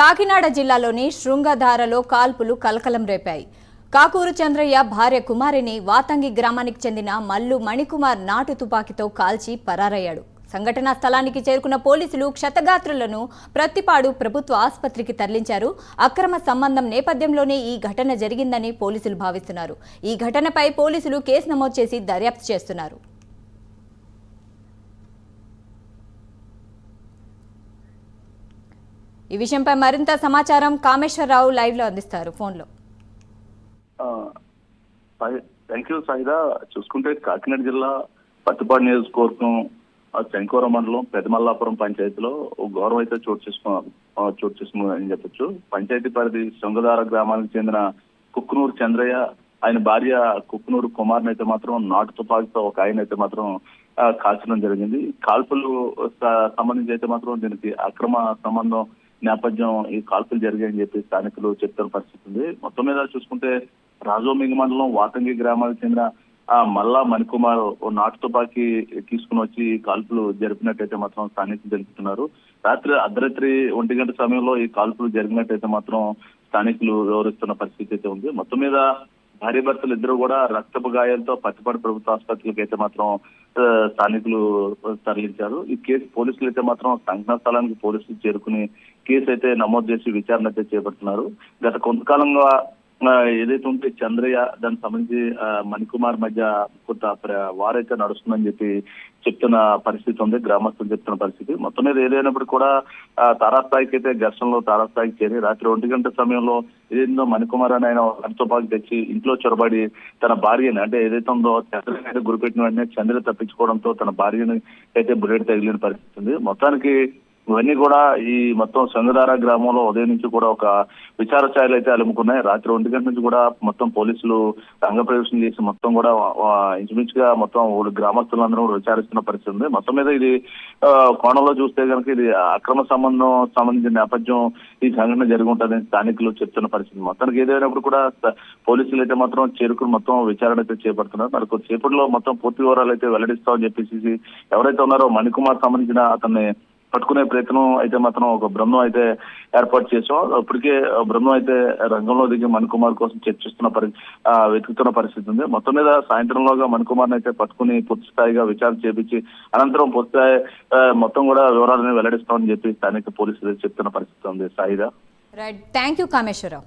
కాకినాడ జిల్లాలోని శృంగధారలో కాల్పులు కలకలం రేపాయి. కాకూరు చంద్రయ్య భార్య కుమారిని వాతంగి గ్రామానికి చెందిన మల్లు మణికుమార్ నాటు తుపాకీతో కాల్చి పరారయ్యాడు. సంఘటనా స్థలానికి చేరుకున్న పోలీసులు క్షతగాత్రులను ప్రత్తిపాడు ప్రభుత్వ ఆసుపత్రికి తరలించారు. అక్రమ సంబంధం నేపథ్యంలోనే ఈ ఘటన జరిగిందని పోలీసులు భావిస్తున్నారు. ఈ ఘటనపై పోలీసులు కేసు నమోదు చేసి దర్యాప్తు చేస్తున్నారు. ఈ విషయంపై మరింత సమాచారం కామేశ్వరరావు లైవ్ లో అందిస్తారు ఫోన్లో. Thank you Saida. చూసుకుంటే కాకినాడ జిల్లా పత్తిపాడు నియోజకవర్గం శంకవరం మండలం పెదమల్లాపురం పంచాయతీలో గౌరవం అయితే చోటు చేసుకుని చెప్పొచ్చు. పంచాయతీ పరిధి శృంగధార గ్రామానికి చెందిన కుక్కునూరు చంద్రయ్య, ఆయన భార్య కుక్కునూరు కుమార్ని అయితే మాత్రం నాటు తుపాకీతో ఒక ఆయన అయితే మాత్రం కాల్చడం జరిగింది. కాల్పులు సంబంధించి అయితే మాత్రం దీనికి అక్రమ సంబంధం నేపథ్యం ఈ కాల్పులు జరిగాయని చెప్పి స్థానికులు చెప్తున్న పరిస్థితి ఉంది. మొత్తం మీద చూసుకుంటే రాజోమింగ మండలం వాతంగి గ్రామానికి చెందిన మల్లా మణికుమార్ నాటు తుపాకీ తీసుకుని వచ్చి కాల్పులు జరిపినట్టయితే మాత్రం స్థానికులు తెలుపుతున్నారు. రాత్రి అర్ధరాత్రి 1 గంట సమయంలో ఈ కాల్పులు జరిగినట్టయితే మాత్రం స్థానికులు వివరిస్తున్న పరిస్థితి అయితే ఉంది. మొత్తం మీద భార్య భర్తలు ఇద్దరు కూడా రక్తపు గాయాలతో పత్తిపాడు ప్రభుత్వ ఆసుపత్రికి అయితే మాత్రం స్థానికులు తరలించారు. ఈ కేసు పోలీసులు అయితే మాత్రం సంఘటనా స్థలానికి పోలీసులు చేరుకుని కేసు అయితే నమోదు చేసి విచారణ అయితే చేపడుతున్నారు. గత కొంతకాలంగా ఏదైతే ఉంటే చంద్రయ్య దానికి సంబంధించి మణికుమార్ మధ్య కొంత వారైతే నడుస్తుందని చెప్పి చెప్తున్న పరిస్థితి ఉంది, గ్రామస్తులు చెప్తున్న పరిస్థితి. మొత్తం మీద ఏదైనప్పుడు కూడా తారాస్థాయికి అయితే ఘర్షణలో తారాస్థాయికి చేరి రాత్రి 1 గంట సమయంలో ఏదైందో మణికుమార్ అని ఆయన తుపాకీ తెచ్చి ఇంట్లో చొరబడి తన భార్యని అంటే ఏదైతే ఉందో చంద్రని అయితే గురిపెట్టిన వెంటనే చంద్ర తప్పించుకోవడంతో తన భార్యని అయితే బుల్లెట్ తగిలిన పరిస్థితి ఉంది. మొత్తానికి ఇవన్నీ కూడా ఈ మొత్తం శృంగధార గ్రామంలో ఉదయం నుంచి కూడా ఒక విచార ఛాయలు అయితే అలుముకున్నాయి. రాత్రి 1 గంట నుంచి కూడా మొత్తం పోలీసులు రంగప్రవేశం చేసి మొత్తం కూడా ఇంచుమించుగా మొత్తం గ్రామస్తులందరూ కూడా విచారిస్తున్న పరిస్థితి ఉంది. మొత్తం మీద ఇది కోణంలో చూస్తే కనుక ఇది అక్రమ సంబంధించిన నేపథ్యం ఈ సంఘటన జరిగి ఉంటుందని స్థానికులు చెప్తున్న పరిస్థితి. మొత్తానికి ఏదైనప్పుడు కూడా పోలీసులు అయితే మాత్రం చేరుకుని మొత్తం విచారణ అయితే చేపడుతున్నారు. మరి కొద్దిసేపట్లో మొత్తం పూర్తి వివరాలు అయితే వెల్లడిస్తామని చెప్పేసి ఎవరైతే ఉన్నారో మణికుమార్ సంబంధించిన అతన్ని పట్టుకునే ప్రయత్నం అయితే మాత్రం ఒక బృందం అయితే ఏర్పాటు చేసాం. ఇప్పటికే బృందం అయితే రంగంలో దిగి మణికుమార్ కోసం వెతుకుతున్న పరిస్థితి ఉంది. మొత్తం మీద సాయంత్రంలోగా మణికుమార్ని అయితే పట్టుకుని పూర్తి స్థాయిగా విచారణ చేపించి అనంతరం పూర్తి స్థాయి మొత్తం కూడా వివరాలను వెల్లడిస్తామని చెప్పి స్థానిక పోలీసులు చెప్తున్న పరిస్థితి ఉంది. Saida. Right, thank you Kameswara Rao.